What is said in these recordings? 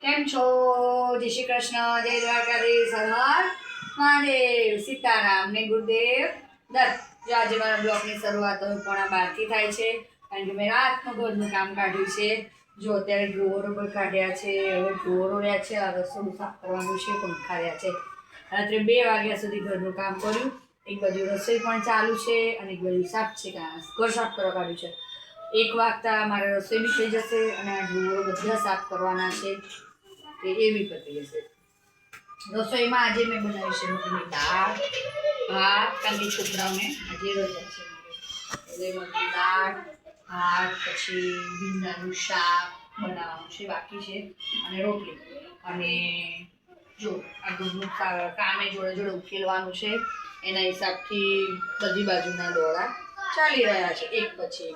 કેમ છો? જય શ્રી કૃષ્ણ, જય દ્વારકાધીશ, હર હર મહાદેવ, સીતારામ ને ગુરુદેવ દત્ત. જો આજે મારા બ્લોગની શરૂઆત હવે 11:30 થાય છે, કારણ કે મેં રાતનું ઘરનું કામ કાઢ્યું છે. જો અત્યારે ડ્રોવરો પણ કાઢ્યા છે, હવે ડ્રોવરો રહ્યા છે, આ રસોડું સાફ કરવાનું છે, પંખા રહ્યા છે. રાત્રે 2 વાગ્યા સુધી ઘરનું કામ કર્યું. એક બાજુ રસોઈ પણ ચાલુ છે અને એક બાજુ સાફ છે, ઘર સાફ કરવા કાઢ્યું છે. 1 વાગતા મારે રસોઈ બી થઈ જશે અને આ ડ્રોવરો બધા સાફ કરવાના છે. એવી પતી જશે. રસોઈમાં આજે મેં બનાવી છે મગની દાળ, ભાત, કારણ કે છોકરાઓને આજે રજા છે એટલે મગની દાળ, ભાત, પછી ભીંડાનું શાક બનાવવાનું છે બાકી છે અને રોટલી. અને જો આ ઘરનું કામે જોડે જોડે ઉકેલવાનું છે, એના હિસાબથી બધી બાજુના દોડા ચાલી રહ્યા છે, એક પછી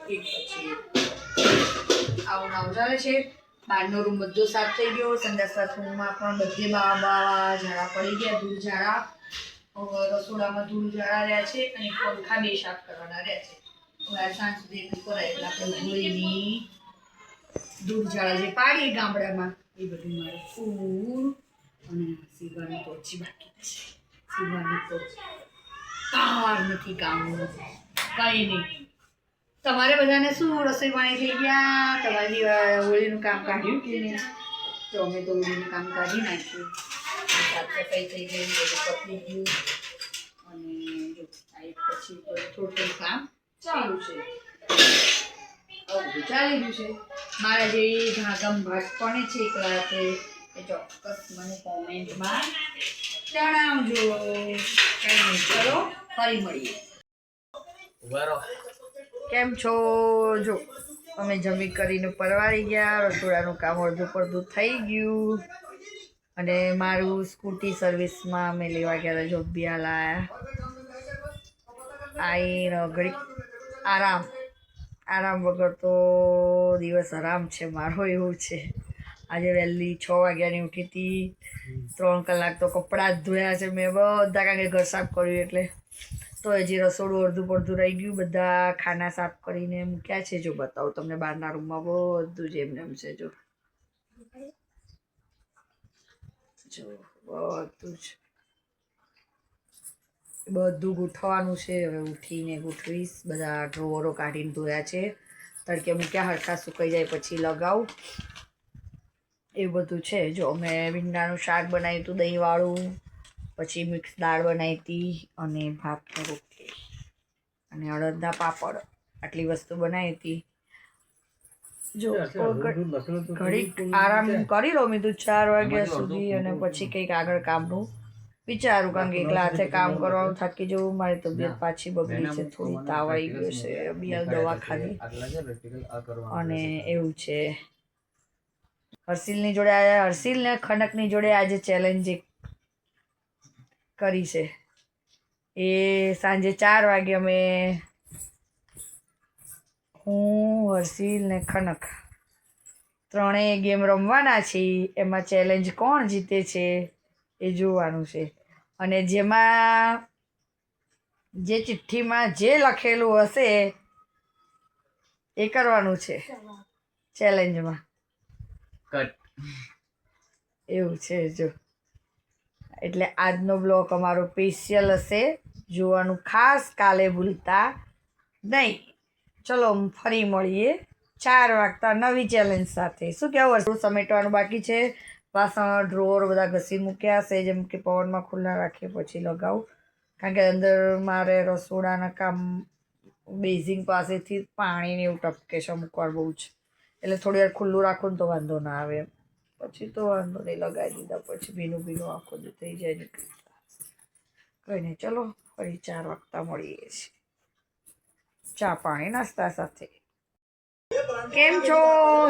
આવું નાવું ચાલે છે. બહારનો રૂમ બધો સાફ થઈ ગયો, સંડાસ બાથરૂમમાં પણ બધે બાવા ઝાડા પડી ગયા, ધૂળ ઝાડા. રસોડામાં ધૂળ ઝાડા રહ્યા છે અને પંખા 2 સાફ કરવાના રહ્યા છે. હવે સાંજ સુધી એટલું કરાય એટલે આપણે હોળીની ધૂળ ઝાડા જે પાડીએ ગામડામાં એ બધું મારે ફૂલ અને સીવવાની તો ઓછી બાકી છે. સીવવાની તો કાર નથી કામનું કંઈ નહીં. તમારે બધાને શું રસોઈ પાણી થઈ ગયા? તમારી હોળીનું કામ કાઢ્યું કે નહીં? તો અમે તો હોળીનું કામ કાઢી નાખ્યું, સાફ સફાઈ થઈ ગઈ, બધું પતી ગયું અને જો પછી થોડું કામ ચાલુ છે, બધું ચાલી રહ્યું છે. મારા જે ભાગમ ભાગ કોને છે એકલા છે એ ચોક્કસ મને કોમેન્ટમાં જણાવજો. કંઈ નહીં, ચલો ફરી મળીએ. કેમ છો? જો અમે જમી કરીને પરવારી ગયા, રસોડાનું કામ અડધું પડધું થઈ ગયું અને મારું સ્કૂટી સર્વિસમાં અમે લેવા ગયા હતા. જોબિયા લાયા આવીને ઘડીક આરામ વગર તો દિવસ આરામ છે મારો, એવું છે. આજે વહેલી 6 વાગ્યાની ઉઠી હતી, 3 કલાક તો કપડાં જ ધોયા છે મેં બધા, કારણ કે ઘર સાફ કર્યું એટલે. તો હજી રસોડું અડધું પડધું રહી ગયું, બધા ખાના સાફ કરીને મૂક્યા છે. જો બતાવું તમને બહારના રૂમમાં બધું જ એમ છે. જો બધું ગૂંથવાનું છે. હવે ઉઠીને ગૂંથવીશ. બધા ડ્રોવરો કાઢીને ધોયા છે, તડકે મૂક્યા, હરખા સુકાઈ જાય પછી લગાવું, એવું બધું છે. જો મેં ભીંડાનું શાક બનાવ્યું હતું દહીંવાળું, પછી મિક્સ દાળ બનાવી હતી અને ભાતની રોટલી અને અડદના પાપડ, આટલી વસ્તુ બનાવી હતી. જો ઘડીક આરામ કરી લો મેં તો 4 વાગ્યા સુધી અને પછી કંઈક આગળ કામનું વિચારું, કારણ કે એકલા હાથે કામ કરવાનું થાકી જવું. મારી તબિયત પાછી બગડી છે, થોડી તાવ આવી ગયો છે, બી દવા ખાધી અને એવું છે. હર્ષિલની જોડે આવ્યા, હર્ષિલને ખનકની જોડે આજે ચેલેન્જ કરી છે. એ સાંજે 4 વાગે અમે હું, હર્ષિલ ને ખનક ત્રણેય ગેમ રમવાના છીએ. એમાં ચેલેન્જ કોણ જીતે છે એ જોવાનું છે. અને જેમાં જે ચિઠ્ઠીમાં જે લખેલું હશે એ કરવાનું છે ચેલેન્જમાં, એવું છે. જો એટલે આજનો બ્લોગ અમારો સ્પેશિયલ હશે, જોવાનું ખાસ કાલે ભૂલતા નહીં. ચલો ફરી મળીએ 4 વાગતા નવી ચેલેન્જ સાથે. શું કહેવું? થોડું સમેટવાનું બાકી છે, વાસણ ડ્રોવર બધા ઘસી મૂક્યા છે, જેમ કે પવનમાં ખુલ્લા રાખીએ પછી લગાવું, કારણ કે અંદર મારે રસોડાના કામ બેઝિંગ પાસેથી પાણીને એવું ટપકે છે અમુક વાર બહુ જ, એટલે થોડી વાર ખુલ્લું રાખું ને તો વાંધો ના આવે. પછી તો વાંધો નહીં, લગાવી દીધા પછી ભીનું આખો જ થઈ જાય નીકળતા. કંઈ નહીં, ચલો ફરી 4 વાગતા મળીએ છીએ, ચા પાણી નાસ્તા સાથે. કેમ છો?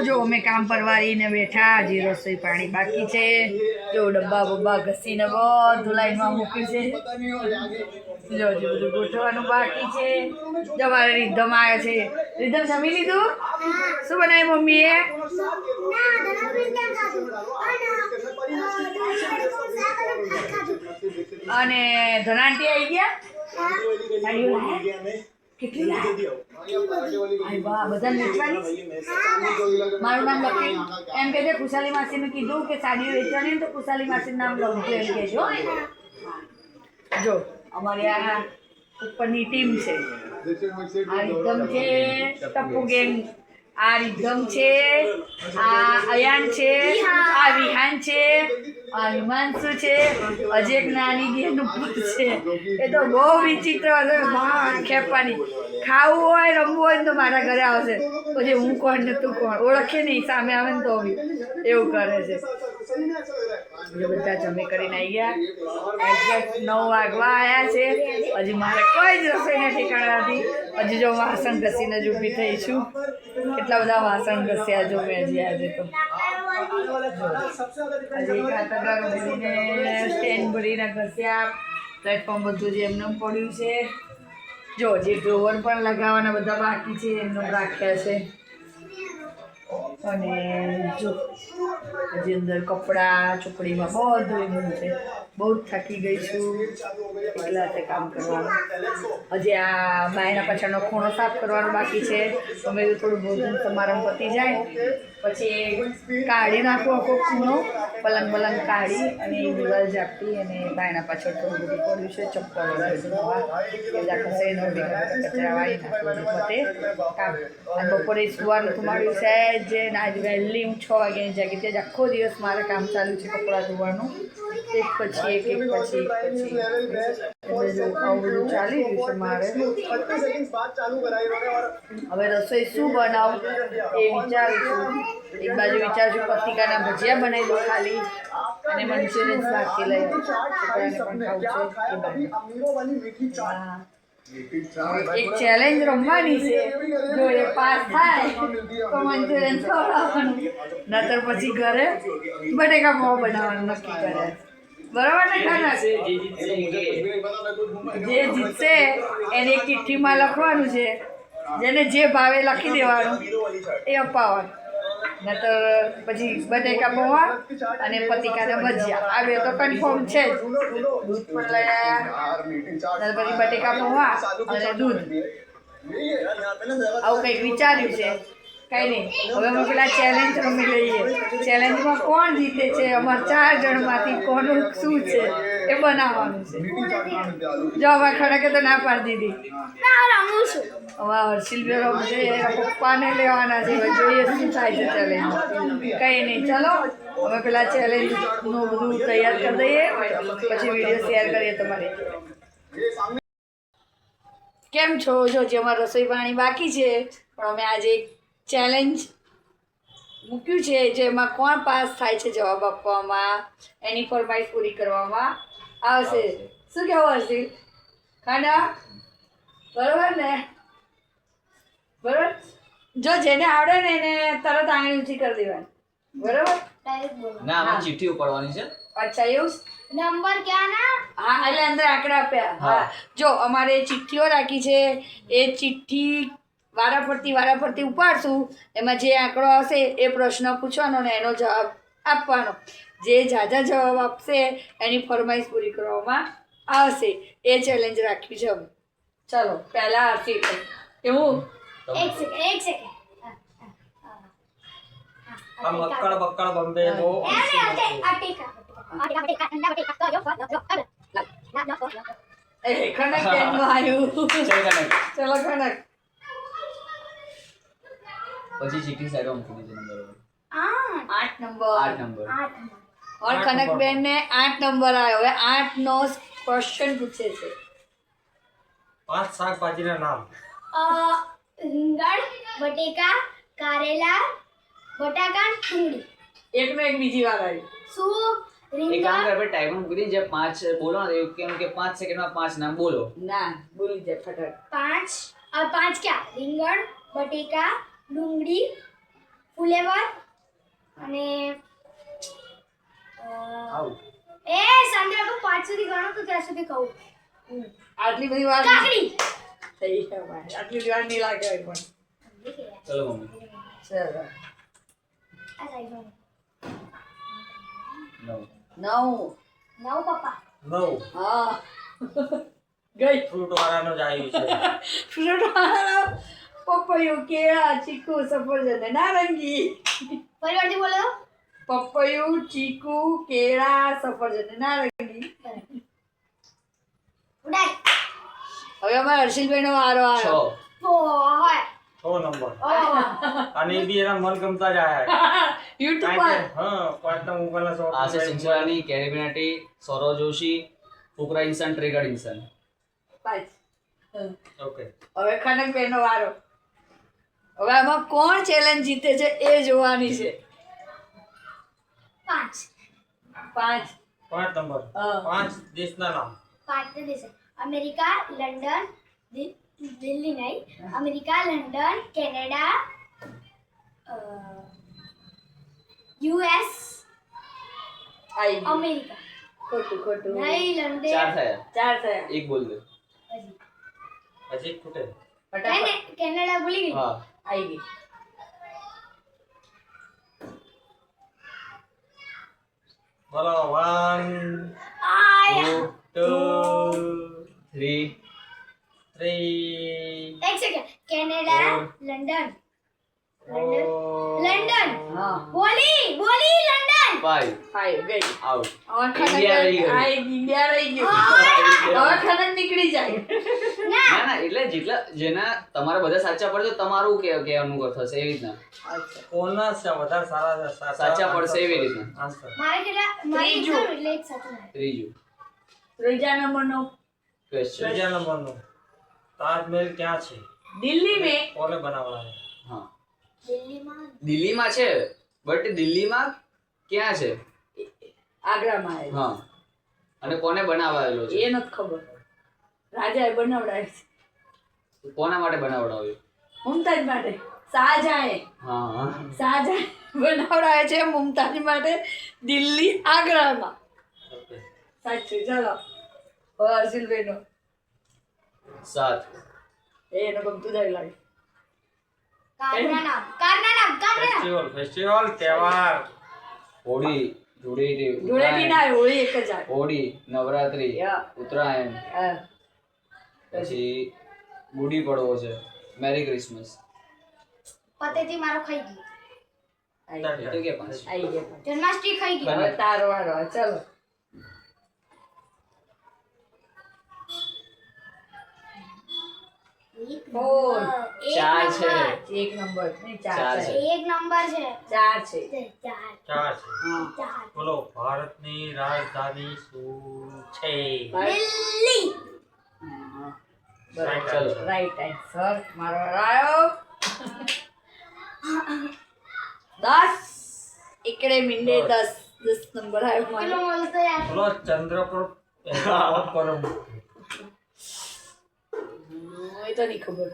જો અમે કામ પરવારીને બેઠા, હજી રસોઈ પાણી બાકી છે. જો ડબ્બા બબ્બા ઘસીને બધું લાઈનમાં મૂક્યું છે. જો હજી બધું ગોઠવવાનું બાકી છે. જો મારે રીધમ આવે છે. રીધમ જમી લીધું? શું બનાવ્યું મમ્મીએ? અને ધનાંટી આવી ગયા? કેટલી લાયા? વાહ, બધાને વેચવાની? મારું નામ લખી એમ કે ખુશાલી માસીને કીધું કે સાડીઓ વેચવાની હોય તો ખુશાલી માસીનું નામ લખજો એમ કહેજો. જો અમારી આ ઉપરની ટીમ છે. આ રીધમ છે, ટપ્પુ ગેંગ, આ રીધમ છે, આ અયાન છે, આ વિહાન છે, આ હિમાંશુ છે, હજી એક નાની બેન ઉપર છે. એ તો બહુ વિચિત્ર હશે. ખેપવાની ખાવું હોય રમવું હોય ને તો મારા ઘરે આવશે. પછી હું કોણ ને તું કોણ ઓળખે નહીં, સામે આવે ને તો બી એવું કરે છે. બધા જમી કરીને આવી ગયા. એક્ઝેક્ટ 9 વાગવા આવ્યા છે. હજી મારે કોઈ જ રસોઈ નથી કરવાથી. હજી જો વાસણ ઘસીને જ ઊભી થઈ છું. કેટલા બધા વાસણ ઘસ્યા જો મેં હજી આજે તો. હજી ખાતર ભરીને સ્ટેન્ડ ભરીને ઘસ્યા. પ્લેટફોર્મ બધું જે એમને પડ્યું છે. જો જે ડ્રોવર પણ લગાવવાના બધા બાકી છે એમને રાખ્યા છે. અને જો હજી અંદર કપડાં ચોપડીમાં બધું એનું છે. બહુ જ થાકી ગઈ છું એટલા તે કામ કરવાનું. હજી આ બાયના પાછળનો ખૂણો સાફ કરવાનો બાકી છે. અમે થોડું ભોજન સમારંભ પતી જાય પછી કાઢી નાખું આખો ખૂણો, પલંગ કાઢી અને દિવાલ ઝાપટી અને બાયના પાછળ થોડું બધું પડ્યું છે. ચપ્પલ બધા ખસે કચરા વાળી નાખું પોતે કામ. અને બપોરે સુવાનું તમારું છે જે આજ વહેલી હું 6 વાગ્યાની જાગી. ત્યાં જ આખો દિવસ મારે કામ ચાલુ છે કપડાં ધોવાનું. એક પછી એક પછી આવું બધું ચાલી રહ્યું છે મારે. હવે રસોઈ શું બનાવું એ વિચારું છું. એક બાજુ વિચારું છું પતિકાના ભજીયા બનાવી દઉં ખાલી અને મંચુરિયન્સ બાકી લઈ છોકરાને પણ ખાવું છે. એક ચેલેન્જ રમવાની છે. જો એ પાસ થાય તો મંચુરિયન ખવડાવવાનું, નતર પછી ઘરે બટેકા પાવ બનાવવાનું નક્કી કરે. બરાબર ને ખાના? જે જીતશે એને એક ચિઠ્ઠીમાં લખવાનું છે. જેને જે ભાવે લખી દેવાનું એ અપાવવાનું. નતર પછી બટેકા પૌવા અને પતિકાના ભજીયા આ બે તો કન્ફર્મ છે જ. દૂધ પણ લઈ આવ્યા, પછી બટેકા પૌવા અને દૂધ. આવું કંઈક વિચાર્યું છે. કંઈ નહીં, હવે અમે પેલા ચેલેન્જ રમી લઈએ. ચેલેન્જમાં કોણ જીતે છે અમારા 4 જણમાંથી કોનું શું છે એ બનાવવાનું છે. જો હવે ખડકે તો ના પાડી દીધી. હવે હર્ષિલભાઈ રમશે, પપ્પાને લેવાના છે. હવે જોઈએ શું થાય છે ચેલેન્જ. કંઈ નહીં, ચલો હવે પેલા ચેલેન્જનું બધું તૈયાર કરી દઈએ પછી વિડીયો શેર કરીએ તમારી. કેમ છો? જો જે અમારે રસોઈ પાણી બાકી છે પણ અમે આજે એક ચેલેન્જ મૂક્યું છે જેમાં કોણ પાસ થાય છે જવાબ આપવામાં, એની ફરમાઈશ પૂરી કરવામાં આવશે. શું કહેવું હર્ષિલ? ખાના બરોબર ને? બરોબર. જો જેને આવડે ને એને તરત આંગળી ઊંચી કરી દેવાની. બરોબર ના આમાં ચિઠ્ઠી ઉપાડવાની છે. અચ્છા એવું નંબર ક્યાં ના? હા એટલે અંદર આંકડા આપ્યા. હા જો અમારે ચિઠ્ઠીઓ રાખી છે. એ ચિઠ્ઠી વારાફરતી ઉપાડશું. એમાં જે આંકડો આવશે એ પ્રશ્ન પૂછવાનો ને એનો જવાબ આપવાનો. જે ઝાઝા જવાબ આપશે એની ફરમાઈશ પૂરી કરવામાં આવશે. એ ચેલેન્જ રાખ્યું છે અમે. ચલો પહેલા હર્ષિલ એવું. એક સેકન્ડ આમ અક્કડ બક્કડ બંબે નો એ ખનક બેનનું આવ્યું. ચલો ખનક. પછી ચીઠી સાઈડમાં મૂકી દીધી નંબર 8 નંબર. 8 નંબર. और कनक बेन ने 8 नंबर आयो है. 8 नो क्वेश्चन पूछे છે. 5 શાકભાજીના નામ. રીંગણ, બટેકા, કારેલા, બટાકા, ડુંગળી. એકનો એક બીજી વાર આવી. શું? એક કામ રીંગણ, કર ભાઈ ટાઈમ મૂકી જે 5 બોલો ને એવું કેમ કે 5 સેકન્ડમાં 5 નામ બોલો. ના બોલી જાય ફટાફટ. 5 क्या? રીંગણ, બટેકા, ડુંગળી, ફુલેવર અને આવું એ સંદ્રા કો 5 સુધી ગણો તો ત્યાં સુધી કહું. આટલી બધી વાર કાકડી. થઈ છે ભાઈ. આટલી બધી વાર નહીં લાગે પણ. ચલો મમ્મી. ચલો આ સાઈડ 9 9 પપ્પા. 9 હા ગઈ. ફ્રૂટ વાળાનો જ આવ્યું છે. ફ્રૂટ વાળો પપૈયું, કેળા, ચીકુ, સફરજન અને નારંગી. ફરીવારથી બોલો. પપૈયું, ચીકુ, કેળા, સફરજન અને નારંગી. ઉડાય. હવે અમારા હર્ષિલભાઈ નો વારો છ આવ્યો. હોય. 6 નંબર ઓહ. અને એ બી એના મનગમતા જ આયા યુટ્યુબ કારણ પર કે પાંચના મોબાઈલના શોખ આશિષ સિંચરાની, કેરીબિનાટી, સૌરવ જોશી, ફુકરા ઇન્સાન, ટ્રિગર ઇન્સાન. પાંચ. ઓકે હવે ખનકભાઈ નો વારો. હવે આમાં કોણ ચેલેન્જ જીતે છે એ જોવાની છે. 5. 5. 5 નંબર હા. 5 દેશના નામ 5 દેશ. અમેરિકા, લંડન, દિલ્હી નહીં. અમેરિકા, લંડન, કેનેડા, યુએસ, આઈ ગયું. અમેરિકા. ખોટું ખોટું. નહીં, ચાર લંડન. થયા. 4 થયા. એક બોલ દે. હજી. હજી ખૂટે ફટાફટ કેનેડા ભૂલી ગઈ. હા આઈ ગઈ. બોલો 1 આય. 2 3 3 એક second. Canada, Four. London. Oh. London. હા. બોલી લંડન. 5 5 ગઈ. આઉટ. હવે ઇન્ડિયા રહી ગયું. ઇન્ડિયા રહી ગયું. હા. હવે ખનક નીકળી જાય. ના ના એટલે જેટલા જેના તમારા બધા સાચા પડે તો તમારું કહેવાનું થશે એવી રીતના. કોના વધારે સારા સાચા પડશે એવી રીતના. આન્સર મારે કેટલા મારી ત્રીજું. exam એટલે એક સાથે ના. ત્રીજું ત્રીજા નંબરનો ક્વેશ્ચન. ત્રીજા નંબરનું તાજમહેલ ક્યાં છે દિલ્હી में કોને બનાવડાયો હા દિલ્હીમાં. દિલ્હીમાં છે બટ દિલ્હીમાં ક્યાં છે? આગ્રામાં આવેલું. હા અને કોને બનાવાયેલો છે? એ નથી ખબર. રાજાએ બનાવડાવ્યું છે. કોના માટે બનાવડાવ્યું? મુમતાજ માટે. શાહજહાએ હા હા શાહજહાં બનાવડાવે છે મુમતાજ માટે દિલ્હી આગ્રામાં. ઓકે સાચું. ચલો હર્ષિલભાઈ નો 7 એનો ગમતું જાય લાગે. કારના નામ. ફેસ્ટિવલ તહેવાર હોળી ધૂળેટી ધૂળેટી ના આવે, હોળી એક જ આવે. હોળી નવરાત્રી Yeah. ઉત્તરાયણ હા. પછી ગુડી પડવો છે મેરી ક્રિસમસ. પતેથી મારો ખાઈ ગયો. આઈ એ તો કે 5. આઈ ગયા. જન્માષ્ટમી ખાઈ ગયો. હવે તારો વારો. ચલો Four. ચાર છે. એક નંબર નહીં, ચાર ચાર છે. છે. એક નંબર છે. 4 છે. ચાર. 4 છે હા. ચાર. બોલો ભારતની રાજધાની શું છે દિલ્હી. હા. Right ચલો. answer. Right answer. મારો વારો આવ્યો. 10. એકડે મીંડે 10 નંબર આવ્યો પેલો મારો. બોલતો યાર. બોલો ચંદ્ર પર પરમ એ તો નહીં ખબર.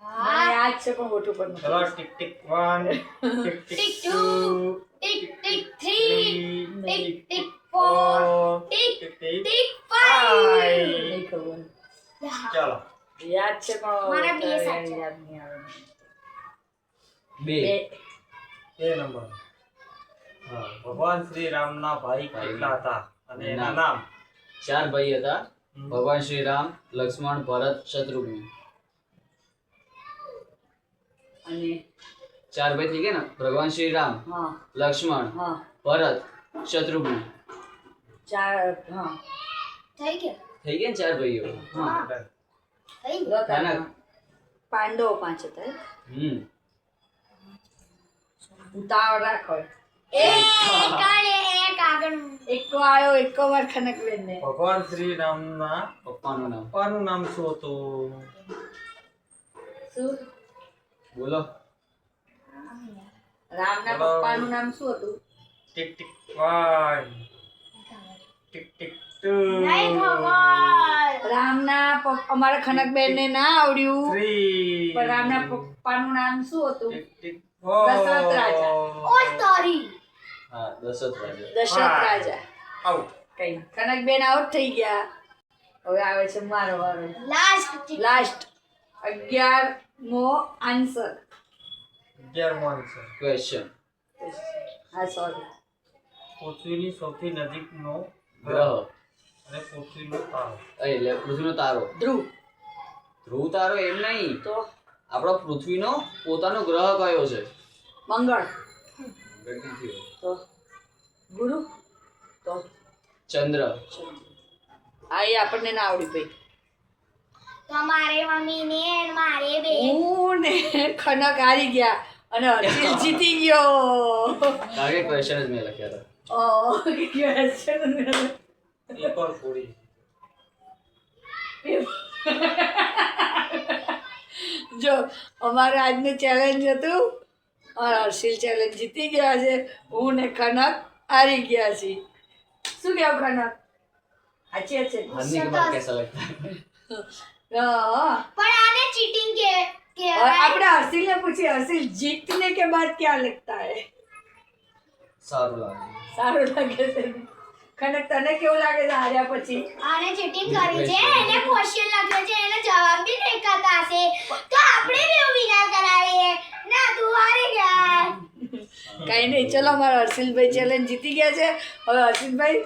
હા. મને યાદ છે પણ ઓટું પર નથી. ચલો tick tick 1 tick tick tick 2 2 tick tick 3 3 tick tick 4 tick tick 5. નહીં ખબર. ચલો યાદ છે પણ મારા બે અત્યારે સાચા. યાદ નહીં આવે. 2 2 નંબર હા ભગવાન શ્રી રામના ભાઈ કેટલા હતા અને એના નામ 4 ભાઈ હતા ભગવાન શ્રી રામ, લક્ષ્મણ, ભરત, શત્રુઘ્ન. અને 4 ભાઈ થઈ ગયા ને ભગવાન શ્રી રામ, હા લક્ષ્મણ, હા ભરત, શત્રુઘ્ન. 4. હા થઈ ગયો. થઈ ગયા ને 4 ભાઈઓ. હા થઈ ગયો. કાનક. પાંડવો 5 હતા. ઉતાવળ રાખો. એક આગળ. એકો આવ્યો, એકો વાર ખનકબેન ને. ભગવાન શ્રી રામના પપ્પાનું નામ પપ્પાનું નામ શું હતું શું? બોલો. રામના પપ્પાનું નામ શું હતું? ટિક ટિક 1 ટિક ટિક 2 નહીં ખબર. રામના અમારા ખનકબેન ને ના આવડ્યું 3 પણ રામના પપ્પાનું નામ શું હતું? ટિક ટિક દશરથ રાજા. ઓ સોરી. હા દશરથ રાજા. દશરથ રાજા. આઉટ કઈ ખનકબેન આઉટ થઈ ગયા. હવે આવે છે મારો વારો. લાસ્ટ. લાસ્ટ 11મો આન્સર. 11મો આન્સર ક્વેશ્ચન. હા સોરી. પૃથ્વીની સૌથી નજીકનો ગ્રહ અને પૃથ્વીનો તારો એટલે પૃથ્વીનો તારો. ધ્રુવ. ધ્રુવ તારો એમ નહીં. તો આપણો પૃથ્વીનો પોતાનો ગ્રહ કયો છે? મંગળ મંગળ ક્યાંથી હોય? તો ગુરુ તો ચંદ્ર. આ એ આપણને ના આવડી ભાઈ. તમારે મમ્મી ને મારે બે હું ને ખનક હારી ગયા અને હર્ષિલ જીતી ગયો. કારણ કે ક્વેશ્ચન જ મેં લખ્યા હતા. પેપર પૂરી જો અમારે આજનું ચેલેન્જ હતું और હર્ષિલ ચેલેન્જ જીતી ગયા છે. હું ને ખનક હારી ગયા છીએ. શું કહેવું ખનક? સાચી છે. હારने के बाद कैसा लगता है? પણ આને ચીટિંગ કે આપણે હર્ષિલને પૂછીએ, હર્ષિલ જીતने के बाद क्या लगता है? સારું લાગે. સારું લાગે છે. ખનક તને કેવું લાગે છે હાર્યા પછી? આને ચીટિંગ કરી છે, એને ક્વેશ્ચન લખ્યો છે, એને જવાબ બી દેખાતા હશે, તો આપણે બી વિનર કરાવીએ. ના તું હારી ગયા. કઈ નહીં, ચલો અમારા હર્ષિલભાઈ ચેલેન્જ જીતી ગયા છે. હવે હર્ષિલભાઈ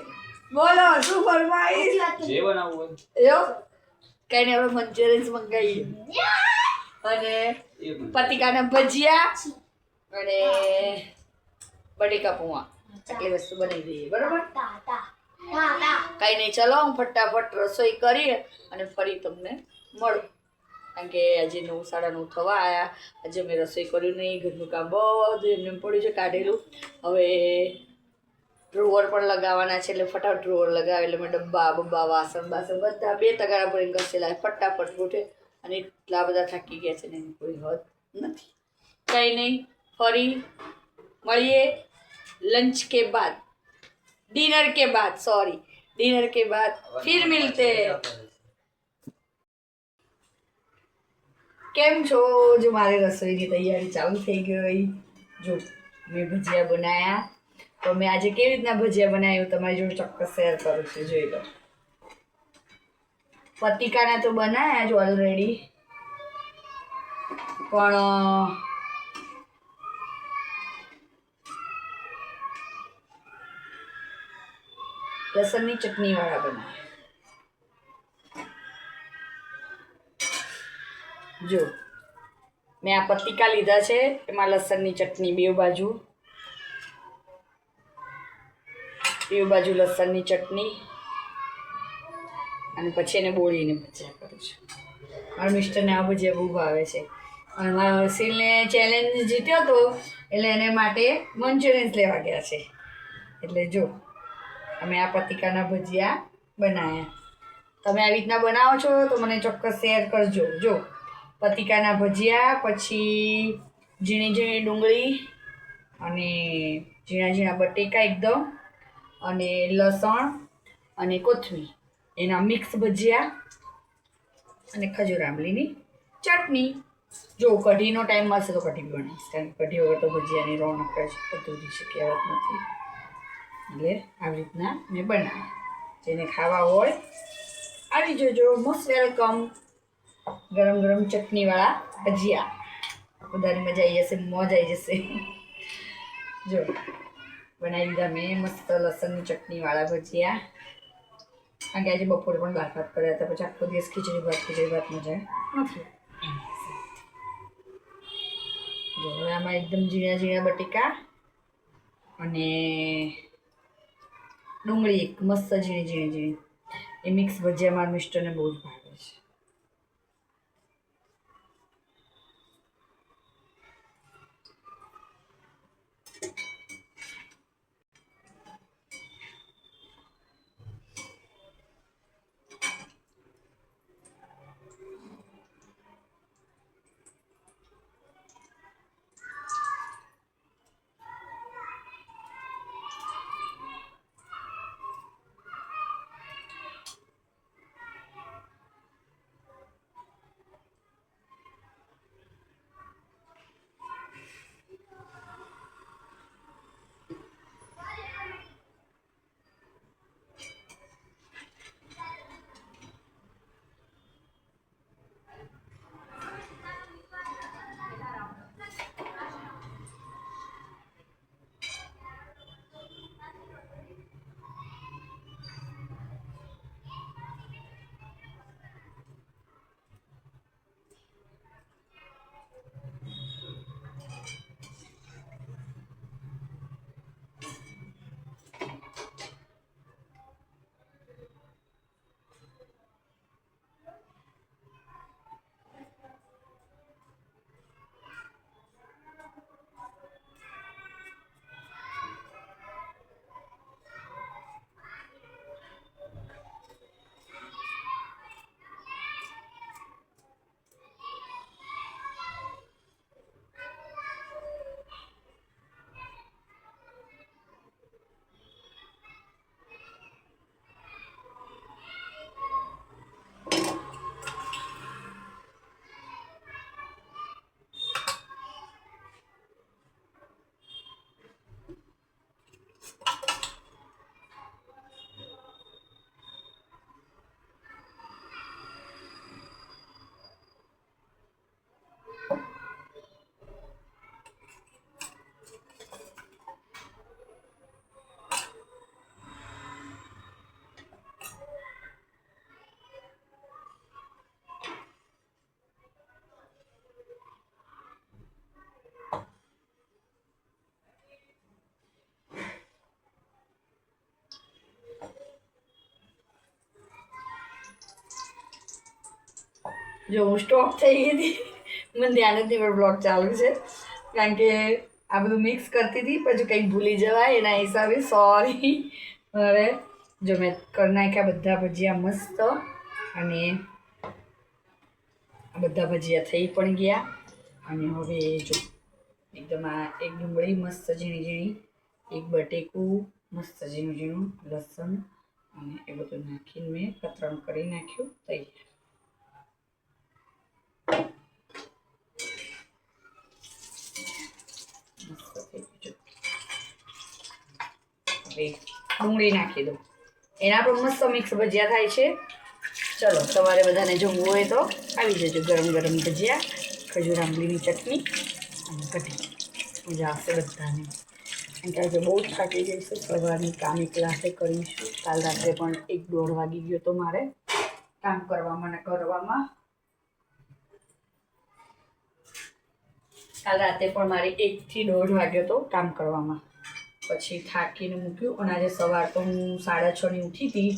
બોલો શું ફરમાઈશ? જે બનાવવું હોય એવું કઈ નહીં, આપણે મંચુરિયન્સ મંગાવીએ અને એ બનાવો. પતિકાના ભજીયા અને બટેકા પૌવા આટલી વસ્તુ બનાવી દઈએ. બરોબર? તા તા તા તા કઈ નહીં, ચલો હું ફટાફટ રસોઈ કરી અને ફરી તમને મળું. કારણ કે આજે 9, 9:30 થવા આવ્યા. આજે મેં રસોઈ કર્યું નહીં, ઘરનું કામ બધું એમને એમ પડ્યું છે કાઢેલું. હવે ડ્રોવર પણ લગાવવાના છે, એટલે ફટાફટ ડ્રોવર લગાવે એટલે મેં ડબ્બા બબ્બા વાસણ બાસણ બધા 2 તગારા ભરીને ઘસેલા ફટાફટ ઉઠે. અને એટલા બધા થાકી ગયા છે ને એની કોઈ હદ નથી. કંઈ નહીં, ફરી મળીએ लंच के बाद, डिनर के बाद, सॉरी डिनर के बाद फिर मिलते हैं. કેમ છો? જો મારી રસોઈની તૈયારી ચાલુ થઈ ગઈ. જો મેં ભજીયા બનાવ્યા. તો મેં આજે કેવી રીતના ભજીયા બનાવ્યું તમારી જોડે ચોક્કસ શેર કરું છું, જોઈ લો. પતિકાના તો બનાવ્યા જ ઓલરેડી, પણ લસણની ચટણી વાળા બનાવ્યા. જો મેં આ પતિકા લીધા છે, એમાં લસણની ચટણી બે બાજુ લસણની ચટણી અને પછી એને બોળીને ભજીયા કરું છું. મારા મિસ્ટરને આ ભજીયા બહુ ભાવે છે અને મારા હર્ષિલને ચેલેન્જ જીત્યો હતો એટલે એને માટે મંચુરિયન્સ લેવા ગયા છે. એટલે જો અમે આ પતિકાના ભજીયા બનાવ્યા. તમે આવી રીતના બનાવો છો તો મને ચોક્કસ શેર કરજો. જો પતિકાના ભજીયા, પછી ઝીણી ઝીણી ડુંગળી અને ઝીણા ઝીણા બટેકા એકદમ, અને લસણ અને કોથમીર, એના મિક્સ ભજીયા અને ખજૂર આંબલીની ચટણી. જો કઢીનો ટાઈમ મળશે તો કઢી બનાવીશ, કારણ કે કઢી વગર તો ભજીયાની રોનક જ અધૂરી છે, કહેવત નથી. એટલે આવી રીતના મેં બનાવ્યા. જેને ખાવા હોય આવી જોજો. Most welcome. ગરમ ગરમ ચટણીવાળા ભજીયા, બધાની મજા આવી જશે, મોજ આવી જશે. જો બનાવી દીધા મેં મસ્ત લસણની ચટણીવાળા ભજીયા. કારણ કે આજે બપોરે પણ દાળ ભાત કર્યા હતા, પછી આખો દિવસ ખીચડી ભાત મજા નથી. જો હવે આમાં એકદમ ઝીણા ઝીણા બટેકા અને ડુંગળી એક મસ્ત ઝીણી ઝીણી એ મિક્સ ભજીયા મારા મિસ્ટરને બહુ જ ભાવે છે. જો હું સ્ટોપ થઈ ગઈ હતી, મને ધ્યાન જ નહીં બ્લોગ ચાલુ છે, કારણ કે આ બધું મિક્સ કરતી હતી, પછી કંઈક ભૂલી જવાય એના હિસાબે સોરી. હવે જો મેં કરી નાખ્યા બધા ભજીયા મસ્ત, અને આ બધા ભજીયા થઈ પણ ગયા. અને હવે જો એકદમ આ એક ડુંગળી મસ્ત ઝીણી ઝીણી, એક બટેકું મસ્ત ઝીણું ઝીણું, લસણ અને એ બધું નાખીને મેં કતરણ કરી નાખ્યું, તૈયાર. મસ્ત થઈ ગયું. હવે ડુંગળી નાખી દો, એના પણ મસ્ત મિક્સ ભજીયા થાય છે. ચલો તમારે બધાને જમવું હોય તો આવી જજો. ગરમ ગરમ ભજીયા, ખજૂર આંબલીની ચટણી અને કઢી, મજા આવશે બધાને. કારણ કે આજે બહુ જ થાકી જઈશું, સવારની કામ એકલાસે કરીશું. કાલ રાત્રે પણ 1-1:30 વાગી ગયો તો મારે કામ કરવામાં ને કરવામાં. કાલ રાતે પણ મારે 1 થી 1:30 વાગ્યો તો કામ કરવામાં, પછી થાકીને મૂક્યું. અને આજે સવાર તો હું 6:30 ઉઠી હતી,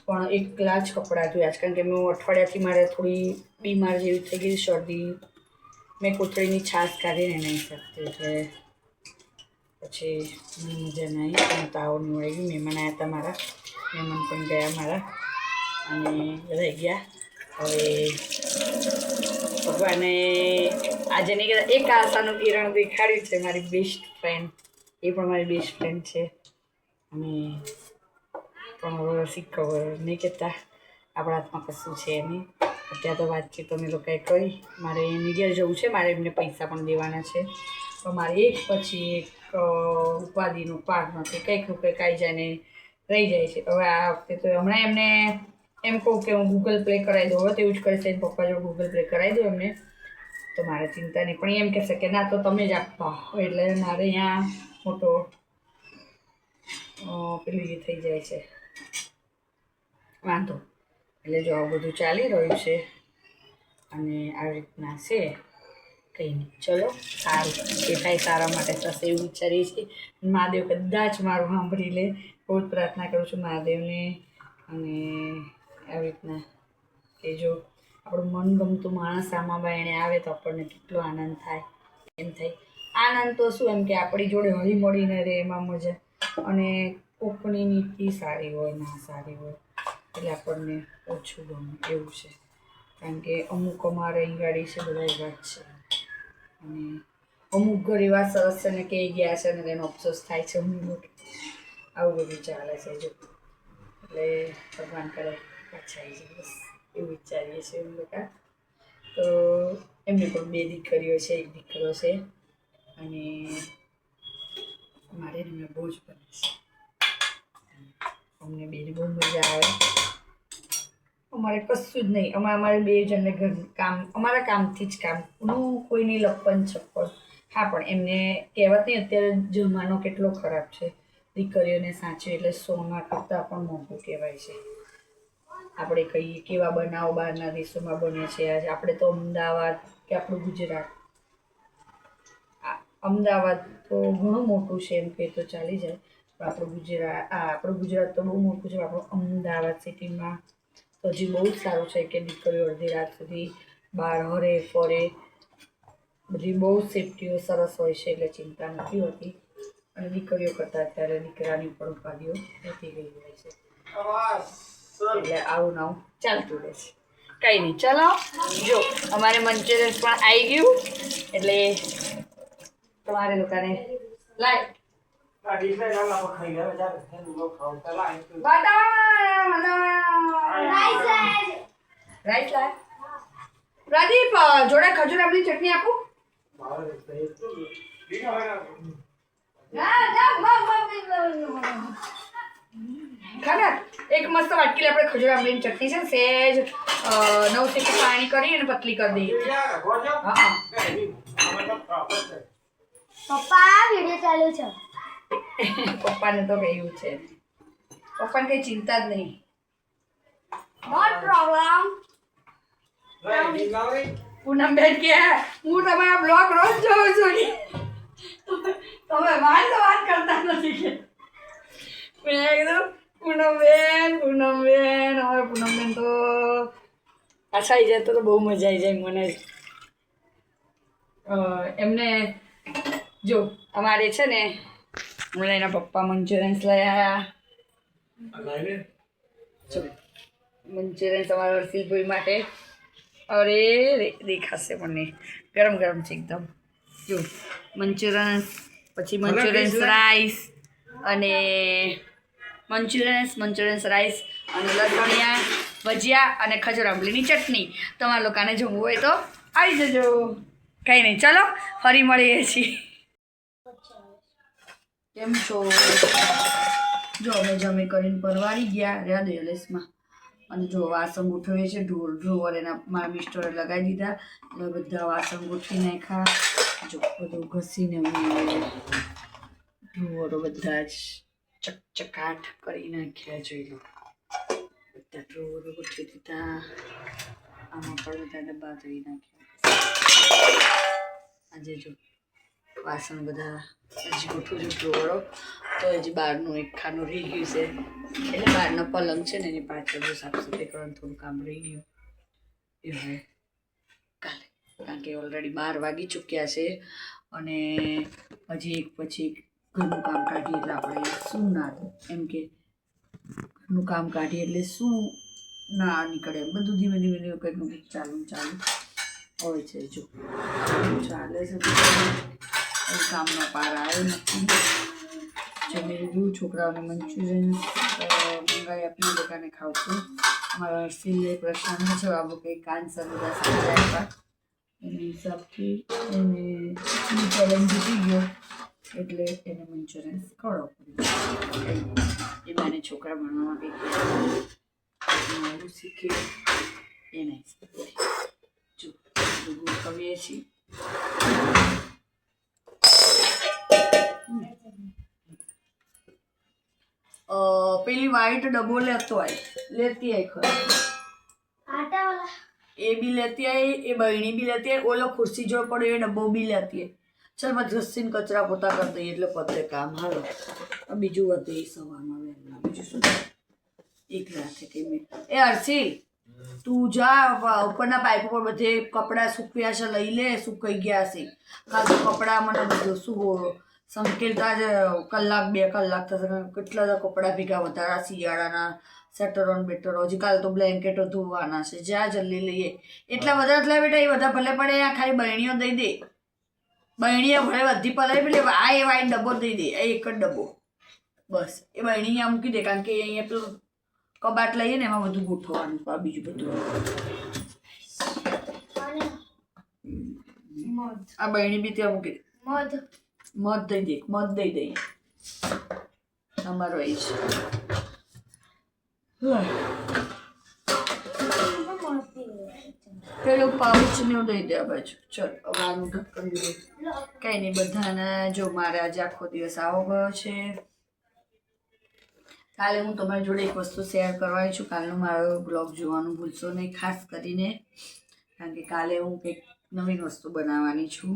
પણ એકલા જ કપડાં ધોયા છે, કારણ કે મેં અઠવાડિયાથી મારે થોડી બીમાર જેવી થઈ ગઈ, શરદી. મેં કોથળીની છાશ કાઢીને નહીં શકતી, એટલે પછી મને મજા ના આવી, અને તાવ નીવડાઈ ગયું. મહેમાન આવ્યા હતા મારા, મહેમાન પણ ગયા મારા, અને બધા ગયા. હવે ભગવાને આજે નહીં કહેતા, એક આશાનું કિરણ દેખાડ્યું છે, મારી બેસ્ટ ફ્રેન્ડ. એ પણ મારી બેસ્ટ ફ્રેન્ડ છે. અને પણ હવે ખબર નહીં કહેતા, આપણા હાથમાં કશું છે નહીં. અત્યારે તો વાતચીત અમે લોકોએ કરી. મારે એની ઘેર જવું છે, મારે એમને પૈસા પણ દેવાના છે, તો મારે એક પછી એક ઉપાધિનું પાર નથી, કંઈકનું કંઈક આવી જાય ને રહી જાય છે. હવે આ વખતે તો હમણાં એમને એમ કહું કે હું ગૂગલ પ્લે કરાવી દઉં, હવે તો એવું જ કરે છે, પપ્પા જો ગૂગલ પ્લે કરાવી દઉં એમને, તો મારે ચિંતા નહીં. પણ એમ કહેશે કે ના તો તમે જ આપવા, એટલે મારે અહીંયા મોટો પેલું એ થઈ જાય છે વાંધો. એટલે જો આવું બધું ચાલી રહ્યું છે, અને આવી રીતના છે. કંઈ નહીં, ચલો સારું, એ થાય સારા માટે થશે એવું વિચારીએ છીએ. મહાદેવ કદાચ મારું સાંભળી લે, બહુ જ પ્રાર્થના કરું છું મહાદેવને. અને આવી રીતના કે જો આપણું મનગમતું માણસ આમાં બાયણે આવે તો આપણને કેટલો આનંદ થાય. એમ થાય આનંદ તો શું, એમ કે આપણી જોડે હળી મળીને રહે એમાં મજા. અને કોકની નીતિ સારી હોય ના સારી હોય એટલે આપણને ઓછું ગમે એવું છે. કારણ કે અમુક અમારે અહીં ગાડી છે, બધા એવા જ છે, અને અમુક ઘર એવા સરસ છે ને કે ગયા છે ને તેનો અફસોસ થાય છે અમુક લોકો. આવું બધું ચાલે છે જો. એટલે ભગવાન કરે પાછા આવી જાય, બસ એવું વિચારીએ છીએ એમ લોકો. તો એમને પણ 2 દીકરીઓ છે, 1 દીકરો છે, અને મારે એમને બહુ જ બને છે. અમને બેને બહુ મજા આવે. અમારે કશું જ નહીં, અમારે 2 જણને ઘર કામ, અમારા કામથી જ કામનું કોઈની લપન છપ્પન. હા, પણ એમને કહેવત નહીં, અત્યારે જમાનો કેટલો ખરાબ છે, દીકરીઓને સાચવી એટલે સોના કરતાં પણ મોંઘું કહેવાય છે. આપણે કહીએ કેવા બનાવો બહારના દેશોમાં બને છે. આજે આપણે તો અમદાવાદ કે આપણું ગુજરાત, અમદાવાદ તો ઘણું મોટું છે એમ કહે તો ચાલી જાય, પણ આપણું ગુજરાત તો બહુ મોટું છે. આપણું અમદાવાદ સિટીમાં તો હજી બહુ જ સારું છે કે દીકરીઓ અડધી રાત સુધી બહાર હરે ફરે, બધી બહુ સેફટીઓ સરસ હોય છે, એટલે ચિંતા નથી હોતી. અને દીકરીઓ કરતાં અત્યારે દીકરાની પણ ઉપાધિઓ વધી ગઈ હોય છે, એટલે આવું નવું ચાલતું રહે છે. કંઈ નહીં, ચલો જો અમારે મંચુરિયન પણ આવી ગયું, એટલે તમારે લોકોને લાય રાઈસ લાય. પ્રદીપ જોડે ખજૂર આંબલી ચટણી આપું. ખરા એક મસ્ત વાટકી આપણે ખજૂર આંબલીની ચટણી છે, સહેજ 9 સીટી પાણી કરી અને પતલી કરી દઈએ. હા, પપ્પા વિડિયો ચાલુ છે. પપ્પાને તો કહ્યું છે, પપ્પાને કઈ ચિંતા જ નહીં. Not problem. પૂનમબેન કે હું તમારા બ્લોગ રોજ જોઉં છું, તમે વાત કરતા નથી કે. મેં કીધું પૂનમબેન, હવે પૂનમબેન તો પાછા આવી જાય તો બહુ મજા આવી જાય મને એમને જો અમારે છે ને હમણાં એના પપ્પા મંચુરિયન્સ લઈ આવ્યા મંચુરિયન્સ અમારા હર્ષિલભાઈ માટે અરે રે દેખાશે મને ગરમ ગરમ છે એકદમ જો મંચુરિયન્સ પછી મંચુરિયન્સ રાઈસ અને મંચુરિયન્સ રાઈસ અને લસણિયા ભજીયા અને ખજૂર આંબલીની ચટણી તમારા લોકોને જમવું હોય તો આવી જજો કંઈ નહીં ચલો ફરી મળીએ છીએ કેમ છો જો અમે જમી કરીને પરવારી ગયા રહ્યા દેલેસમાં અને જો વાસણ ગોઠવે છે ડ્રોવર એના મારા મિસ્ટરે લગાવી દીધા એટલે બધા વાસણ ગોઠવી નાખ્યા જો બધું ઘસીને ડ્રોવરો બધા જ ચકચકાટ કરી નાખ્યા જોઈ લો બધા ડ્રોવરો ગોઠવી દીધા આમાં પણ બધા ડબ્બા ધોઈ નાખ્યા આજે જો વાસણ બધા હજી ગોઠવું છું ડ્રોવરો તો હજી બહારનું એક ખાનું રહી ગયું છે એટલે બહારનો પલંગ છે ને એની પાછળ જો સાફ સફાઈ કરવાનું થોડું કામ રહી ગયું એ હવે કાલે કારણ કે ઓલરેડી 12 વાગી ચૂક્યા છે અને હજી એક પછી એક ઘરનું કામ કાઢીએ એટલે આપણે શું ના એમ કે ઘરનું કામ કાઢીએ એટલે શું ના નીકળે એમ બધું ધીમે ધીમે કંઈક ચાલુ હોય છે જો ચાલે છે કામનો પાર આવ્યો નથી જમી લીધું છોકરાઓને મંચુરિયન મંગાવી આપી લોકોને ખાઉં છું અમારા હર્ષિલે પ્રશ્નનો જવાબ કંઈક આન્સર બધા સાચા આપ્યા એના હિસાબથી એને ચેલેન્જ જીતી ગયો એટલે એને મંચુરિયન ખવડાવવું પડ્યું એ મને છોકરા ભણવામાં કંઈક નવું શીખે એના હિસાબથી જો ગોઠવીએ છીએ પેલી વ્હાઈટ ડબ્બો લેતી આવી ખરી આટાવાળા એ બી લેતી આવી એ બહેણી બી લેતી આવી ઓલો ખુરશી જો પડ્યો એ ડબ્બો બી લેતી આવી ચાલ પછી ઘસીને કચરા પોતા કરી દઈએ એટલે પતે કામ હાલો બીજું વધે એ સવારમાં વહેલા બીજું શું એકલા હાથે કે મેં એ હર્ષિલ તું જા ઉપરના પાઇપ પર બધે કપડાં સૂકવ્યા છે લઈ લે સુકાઈ ગયા છે ખાલી કપડાં મને બધું શું સંકેલતા જ કલાક 2 કલાક થશે કેટલા બધા કપડાં ભેગા વધારા શિયાળાના સેટરો બેટરો હજી કાલે તો બ્લેન્કેટો ધોવાના છે જ્યાં જલ્દી લઈએ એટલા બધા એટલે બેટા એ બધા ભલે પડે આ ખાલી બહેણીઓ દઈ દે બહેણીઓ ભલે બધી પલાય પેલે આ એ વાઈટ ડબ્બો દઈ દે એક જ ડબ્બો બસ એ બહેણી અહીંયા મૂકી દે કારણ કે અહીંયા પેલું કબાટ લઈએ ને એમાં બધું ગોઠવવાનું આ બીજું બધું આ બહેણી બી ત્યાં મૂકી દે મધ દઈ દઈએ અમારો એ છે પેલું પાઉચ ને દઈ દે આ બાજુ ચલ આનું ઢક્કન દીધું કંઈ નહીં બધાના જો મારે આજે આખો દિવસ આવો ગયો છે કાલે હું તમારી જોડે એક વસ્તુ શેર કરવાની છું કાલનો મારો બ્લોગ જોવાનું ભૂલશો નહીં ખાસ કરીને કારણ કે કાલે હું કંઈક નવીન વસ્તુ બનાવવાની છું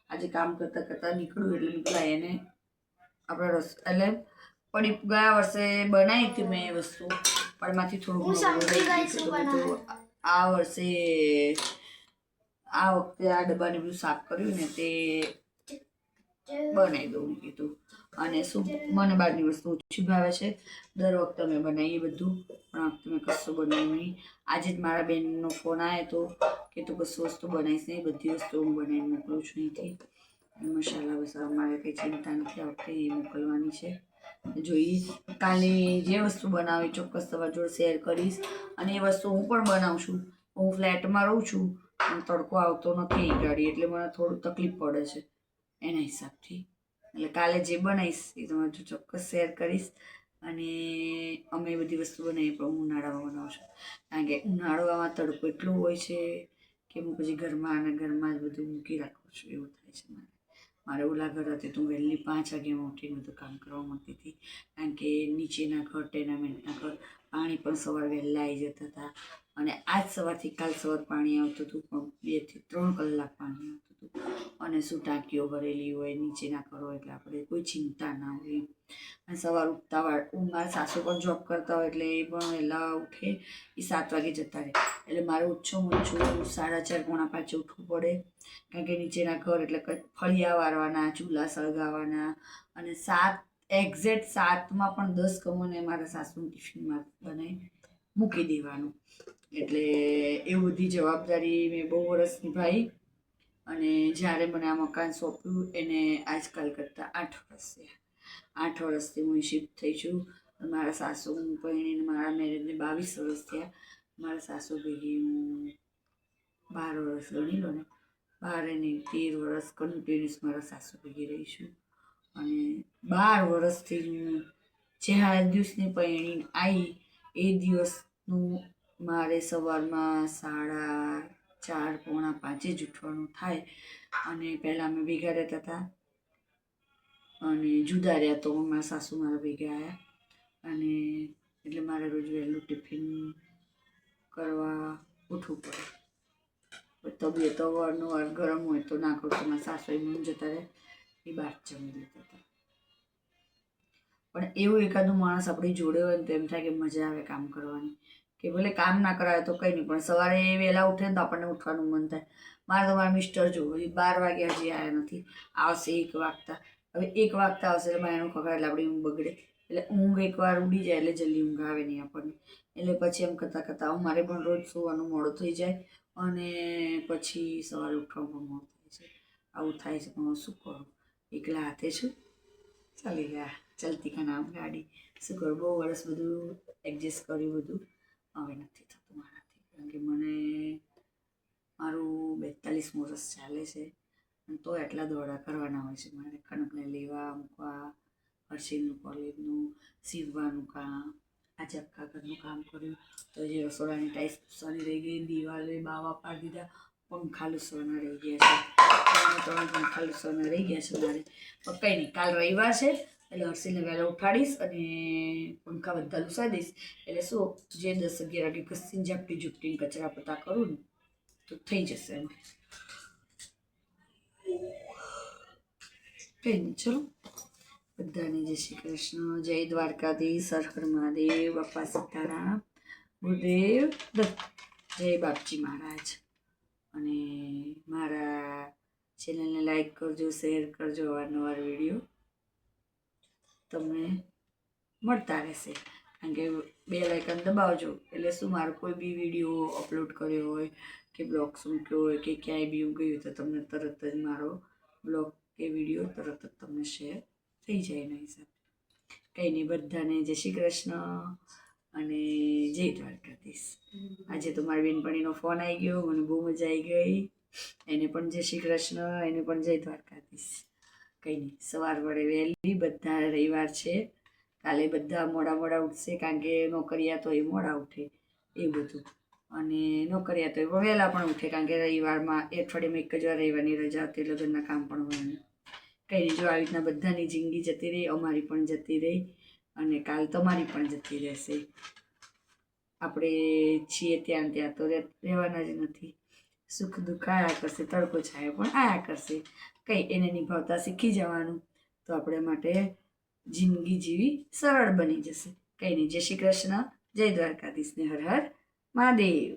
આજે કામ કરતાં કરતાં નીકળું એટલે નીકળાય એને આપણે એટલે પડી ગયા વર્ષે બનાવી હતી મેં એ વસ્તુ પણ એમાંથી થોડું આ વર્ષે આ વખતે આ ડબ્બાને બધું સાફ કર્યું ને તે બનાવી દઉં કીધું અને શું મને બહારની વસ્તુ ઓછી ભાવે છે દર વખતે અમે બનાવીએ બધું પણ આ વખતે મેં કશું બનાવ્યું નહીં આજે જ મારા બેનનો ફોન આવ્યો હતો કે તું કશું વસ્તુ બનાવીશ નહીં બધી વસ્તુ હું બનાવીને મોકલું છું અહીંથી મસાલા વસાલા મારે કંઈ ચિંતા નથી આ વખતે એ મોકલવાની છે જોઈએ કાલે જે વસ્તુ બનાવી ચોક્કસ તમારી જોડે શેર કરીશ અને એ વસ્તુ હું પણ બનાવું છું હું ફ્લેટમાં રહું છું અને તડકો આવતો નથી ગાડી એટલે મને થોડું તકલીફ પડે છે એના હિસાબથી એટલે કાલે જે બનાવીશ એ તમારે જો ચોક્કસ શેર કરીશ અને અમે બધી વસ્તુ બનાવીએ પણ હું ઉનાળામાં બનાવું છું કારણ કે ઉનાળામાં તડકો એટલો હોય છે કે હું પછી ઘરમાં અને ઘરમાં જ બધું મૂકી રાખું છું એવું થાય છે મારે ઓલા ઘર હતી તો વહેલી 5 વાગ્યામાં ઉઠીને બધું કામ કરવા માંગતી હતી કારણ કે નીચેના ઘર ટેનામેન્ટના ઘર પાણી પણ સવાર વહેલા આવી જતા હતા અને આજ સવારથી કાલ સવાર પાણી આવતું હતું પણ 2 થી 3 કલાક પાણી આવતું હતું હતું. અને શું ટાંકીઓ ભરેલી હોય, નીચે ના કરો એટલે આપણે કોઈ ચિંતા ના હોય. અને સવાર ઉઠતા મારા સાસુ પણ જોબ કરતા હોય એટલે એ પણ વહેલા ઉઠે. એ 7 વાગે જતા રહે એટલે મારે ઓછું 4:30 પોણા 5 ઉઠવું પડે. કારણ કે નીચેના ઘર એટલે ફળિયા વારવાના, ચૂલા સળગાવવાના. અને એક્ઝેક્ટ 7માં પણ 10 કમોને મારા સાસુનું ટિફિનમાં બનાવી મૂકી દેવાનું. એટલે એ બધી જવાબદારી મેં બહુ વર્ષ નિભાવી. અને જ્યારે મને આ મકાન સોંપ્યું એને આજકાલ કરતાં 8 વર્ષ થયા. 8 વર્ષથી હું શિફ્ટ થઈ છું. મારા સાસુ પરણીને મારા મેરેજને 22 વર્ષ થયા. મારા સાસુ ભેગી હું 12 વર્ષ ગણી લો ને, 12 ને 13 વર્ષ કન્ટિન્યુઅસ મારા સાસુ ભેગી રહી છું. અને 12 વર્ષથી હું જે દિવસની પરણીને આવી એ દિવસનું મારે સવારમાં 4:30 પોણા 5 જ ઉઠવાનું થાય. અને પહેલાં અમે ભેગા રહેતા હતા અને જુદા રહ્યા તો મારા સાસુ મારા ભેગા આવ્યા. અને એટલે મારે રોજ વહેલું ટિફિન કરવા ઉઠવું પડે. તબિયત અવારનવાર ગરમ હોય તો ના કરું તો મારા સાસુ એમ જતા રહે, એ બહાર જમી લેતા હતા. પણ એવું એકાદું માણસ આપણી જોડે હોય ને તો એમ થાય કે મજા આવે કામ કરવાની. કે ભલે કામ ના કરાવે તો કંઈ નહીં, પણ સવારે વહેલા ઉઠે ને તો આપણને ઉઠવાનું મન થાય. મારા મિસ્ટર જો 12 વાગ્યા હજી આવ્યા નથી, આવશે 1 વાગતા. હવે 1 વાગતા આવશે એટલે મારે એનું ખબર એટલે આપણી ઊંઘ બગડે. એટલે ઊંઘ એકવાર ઉડી જાય એટલે જલ્દી ઊંઘ આવે નહીં આપણને. એટલે પછી એમ કરતાં મારે પણ રોજ સુવાનું મોડું થઈ જાય અને પછી સવારે ઉઠવામાં મોડું થાય છે. આવું થાય છે પણ હું શું કરું, એકલા હાથે છું, ચાલી ગયા ચલતી કા નામ ગાડી. શું કરું, બહુ વર્ષ બધું એડજસ્ટ કર્યું, બધું હવે નથી થતું મારાથી. કારણ કે મારું 42મું વર્ષ ચાલે છે અને તો એટલા દોડા કરવાના હોય છે મારે. કનકને લેવા મૂકવા, હર્ષિલનું કોલેજનું, સીવવાનું કામ, આજે આખા ઘરનું કામ કર્યું. તો જે રસોડાની ટાઈસ પૂસવાની રહી ગઈ, દિવાલે બાવા પાડી દીધા, પંખા લૂસવાના રહી ગયા છે, 3 પંખા લૂસવાના રહી ગયા છે મારે. પણ કંઈ નહીં, કાલ રવિવાર છે એટલે હર્ષિલને વહેલા ઉઠાડીશ અને પંખા બધા લૂસાવી દઈશ. એટલે શું જે 10-11 વાગે ઘસીને ઝાપટી ઝૂપટીને કચરા પતા કરું ને તો થઈ જશે એમ. કંઈ નહીં, ચલો બધાને જય શ્રી કૃષ્ણ, જય દ્વારકાધીશ, હર હર મહાદેવ, બાપા સીતારામ, ગુરુદેવ દત્ત, જય બાપજી મહારાજ. અને મારા ચેનલને લાઈક કરજો, શેર કરજો, અવારનવાર વિડીયો તમને મળતા રહેશે. કારણ કે બેલ આઇકન દબાવજો એટલે શું મારો કોઈ બી વિડીયો અપલોડ કર્યો હોય કે બ્લોગ્સ મૂક્યો હોય કે ક્યાંય બી હું ગયું તો તમને તરત જ મારો બ્લોગ કે વિડીયો તરત જ તમને શેર થઈ જાય એના હિસાબે. કંઈ નહીં, બધાને જય શ્રી કૃષ્ણ અને જય દ્વારકાધીશ. આજે તો મારી બેનપણીનો ફોન આવી ગયો, મને બહુ મજા આવી ગઈ. એને પણ જય શ્રી કૃષ્ણ, એને પણ જય દ્વારકાધીશ. કંઈ નહીં, સવાર વડે વહેલી, બધા રવિવાર છે, કાલે બધા મોડા ઉઠશે કારણ કે નોકરિયા તો એ મોડા ઉઠે એ બધું. અને નોકરિયા તો એ વહેલા પણ ઉઠે કારણ કે રવિવારમાં અઠવાડિયામાં 1 જ વાર રવિવારની રજા હતી એટલે ઘરના કામ પણ હોય. કંઈ નહીં, જો આવી રીતના બધાની જિંદગી જતી રહી, અમારી પણ જતી રહી અને કાલ તમારી પણ જતી રહેશે. આપણે છીએ ત્યાં તો રહેવાના જ નથી. સુખ દુઃખ આયા કરશે, તડકો છાયો પણ આયા કરશે. કંઈ એને નિભાવતા શીખી જવાનું તો આપણે માટે જિંદગી જીવી સરળ બની જશે. કંઈ નહીં, જય શ્રી કૃષ્ણ, જય દ્વારકાધીશ ને હર હર મહાદેવ.